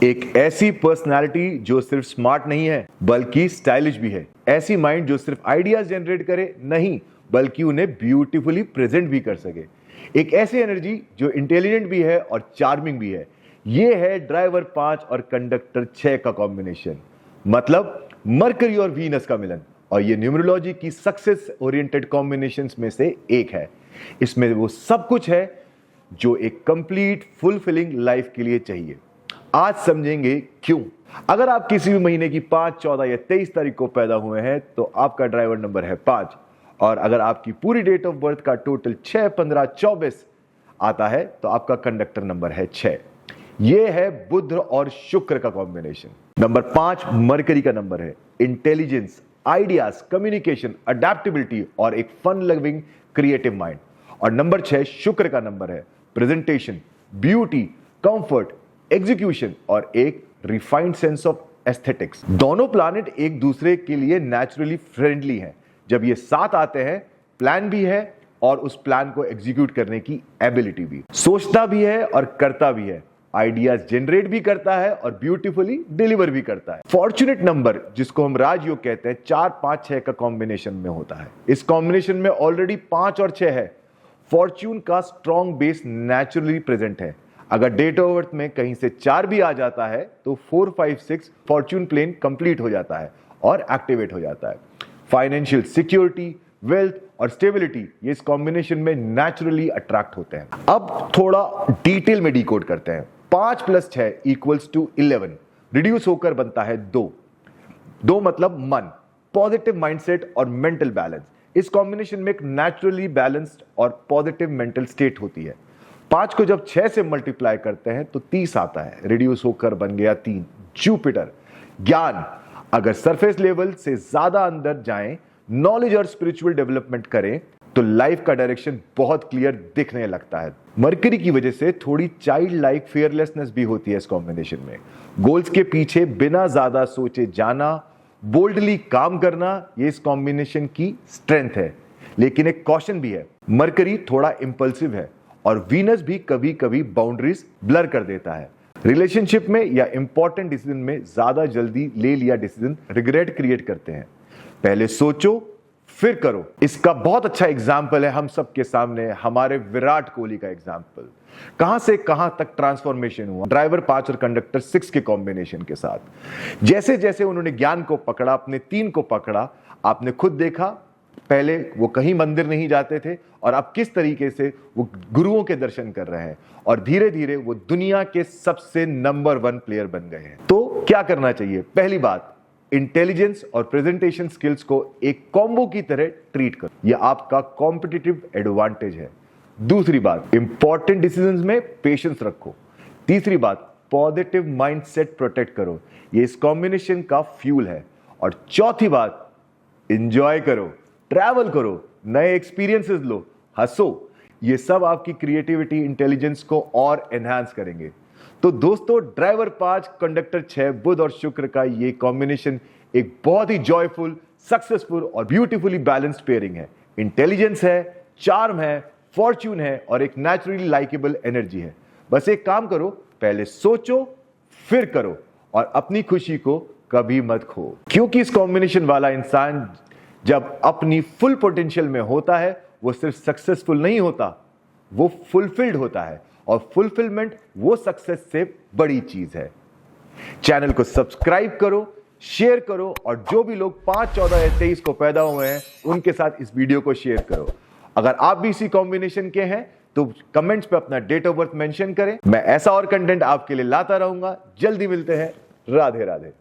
एक ऐसी पर्सनालिटी जो सिर्फ स्मार्ट नहीं है बल्कि स्टाइलिश भी है। ऐसी माइंड जो सिर्फ आइडियाज जनरेट करे नहीं बल्कि उन्हें ब्यूटीफुली प्रेजेंट भी कर सके। एक ऐसी एनर्जी जो इंटेलिजेंट भी है और चार्मिंग भी है। ये है ड्राइवर 5 और कंडक्टर 6 का कॉम्बिनेशन, मतलब मरकरी और वीनस का मिलन। और ये न्यूमरोलॉजी की सक्सेस ओरिएंटेड कॉम्बिनेशंस में से एक है। इसमें वो सब कुछ है जो एक कंप्लीट फुलफिलिंग लाइफ के लिए चाहिए। आज समझेंगे क्यों। अगर आप किसी भी महीने की 5, 14 या 23 तारीख को पैदा हुए हैं तो आपका ड्राइवर नंबर है 5। और अगर आपकी पूरी डेट ऑफ बर्थ का टोटल 6, 15, 24 आता है तो आपका कंडक्टर नंबर है 6। यह है बुध और शुक्र का कॉम्बिनेशन। नंबर 5 मरकरी का नंबर है। इंटेलिजेंस, आइडियाज, कम्युनिकेशन, अडेप्टेबिलिटी और एक फन लविंग क्रिएटिव माइंड। और नंबर 6 शुक्र का नंबर है। प्रेजेंटेशन, ब्यूटी, कंफर्ट, एग्जीक्यूशन और एक रिफाइंड सेंस ऑफ एस्थेटिक्स। दोनों प्लैनेट एक दूसरे के लिए नेचुरली फ्रेंडली हैं। जब ये साथ आते हैं प्लान भी है और उस प्लान को एग्जीक्यूट करने की एबिलिटी भी। सोचता भी है और करता भी है। आइडियाज जनरेट भी करता है और ब्यूटीफुली डिलीवर भी करता है। फॉर्चुनेट नंबर जिसको हम राजयोग कहते हैं 4, 5, 6 का कॉम्बिनेशन में होता है। इस कॉम्बिनेशन में ऑलरेडी 5 और 6 है। फॉर्च्यून का स्ट्रॉन्ग बेस नेचुरली प्रेजेंट है। अगर डेट ऑफ बर्थ में कहीं से 4 भी आ जाता है तो 4, 5, 6 फॉर्च्यून प्लेन कंप्लीट हो जाता है और एक्टिवेट हो जाता है। फाइनेंशियल सिक्योरिटी, वेल्थ और स्टेबिलिटी ये इस कॉम्बिनेशन में नेचुरली अट्रैक्ट होते हैं। अब थोड़ा डिटेल में डिकोड करते हैं। 5 + 6 = 11। रिड्यूस होकर बनता है 2। 2 मतलब मन, पॉजिटिव माइंडसेट और मेंटल बैलेंस। इस कॉम्बिनेशन में एक नेचुरली बैलेंस्ड और पॉजिटिव मेंटल स्टेट होती है। 5 को जब 6 से मल्टीप्लाई करते हैं तो 30 आता है। रिड्यूस होकर बन गया 3। जुपिटर, ज्ञान, अगर सरफेस लेवल से ज्यादा अंदर जाएं, नॉलेज और स्पिरिचुअल डेवलपमेंट करें तो लाइफ का डायरेक्शन बहुत क्लियर दिखने लगता है। मरकरी की वजह से थोड़ी चाइल्ड लाइक फियरलेसनेस भी होती है इस कॉम्बिनेशन में। गोल्स के पीछे बिना ज्यादा सोचे जाना, बोल्डली काम करना, ये इस कॉम्बिनेशन की स्ट्रेंथ है। लेकिन एक कॉशन भी है, मरकरी थोड़ा इंपल्सिव है और वीनस भी कभी कभी बाउंड्रीज ब्लर कर देता है। रिलेशनशिप में या इंपॉर्टेंट डिसीजन में ज्यादा जल्दी ले लिया डिसीजन रिग्रेट क्रिएट करते हैं। पहले सोचो फिर करो। इसका बहुत अच्छा एग्जाम्पल है हम सबके सामने हमारे विराट कोहली का एग्जाम्पल। कहां से कहां तक ट्रांसफॉर्मेशन हुआ ड्राइवर 5 और कंडक्टर 6 के कॉम्बिनेशन के साथ। जैसे जैसे उन्होंने ज्ञान को पकड़ा, अपने 3 को पकड़ा, आपने खुद देखा पहले वो कहीं मंदिर नहीं जाते थे और अब किस तरीके से वो गुरुओं के दर्शन कर रहे हैं और धीरे धीरे वो दुनिया के सबसे नंबर 1 प्लेयर बन गए हैं। तो क्या करना चाहिए? पहली बात, इंटेलिजेंस और प्रेजेंटेशन स्किल्स को एक कॉम्बो की तरह ट्रीट करो। यह आपका कॉम्पिटिटिव एडवांटेज है। दूसरी बात, इंपॉर्टेंट डिसीजंस में पेशेंस रखो। तीसरी बात, पॉजिटिव माइंडसेट प्रोटेक्ट करो। यह इस कॉम्बिनेशन का फ्यूल है। और चौथी बात, एंजॉय करो, ट्रैवल करो, नए एक्सपीरियंसेस लो, हंसो। ये सब आपकी क्रिएटिविटी, इंटेलिजेंस को और एनहांस करेंगे। तो दोस्तों, ड्राइवर 5, कंडक्टर 6, बुध और शुक्र का ये कॉम्बिनेशन एक बहुत ही जॉयफुल, सक्सेसफुल और ब्यूटीफुली बैलेंस्ड पेयरिंग है। इंटेलिजेंस है, चार्म है, फॉर्च्यून है और एक नेचुरली लाइकेबल एनर्जी है। बस एक काम करो, पहले सोचो फिर करो और अपनी खुशी को कभी मत खो। क्योंकि इस कॉम्बिनेशन वाला इंसान जब अपनी फुल पोटेंशियल में होता है वो सिर्फ सक्सेसफुल नहीं होता, वो फुलफिल्ड होता है। और फुलफिलमेंट वो सक्सेस से बड़ी चीज है। चैनल को सब्सक्राइब करो, शेयर करो और जो भी लोग 5, 14 या 23 को पैदा हुए हैं उनके साथ इस वीडियो को शेयर करो। अगर आप भी इसी कॉम्बिनेशन के हैं तो कमेंट्स पे अपना डेट ऑफ बर्थ मेंशन करें। मैं ऐसा और कंटेंट आपके लिए लाता रहूंगा। जल्दी मिलते हैं। राधे राधे।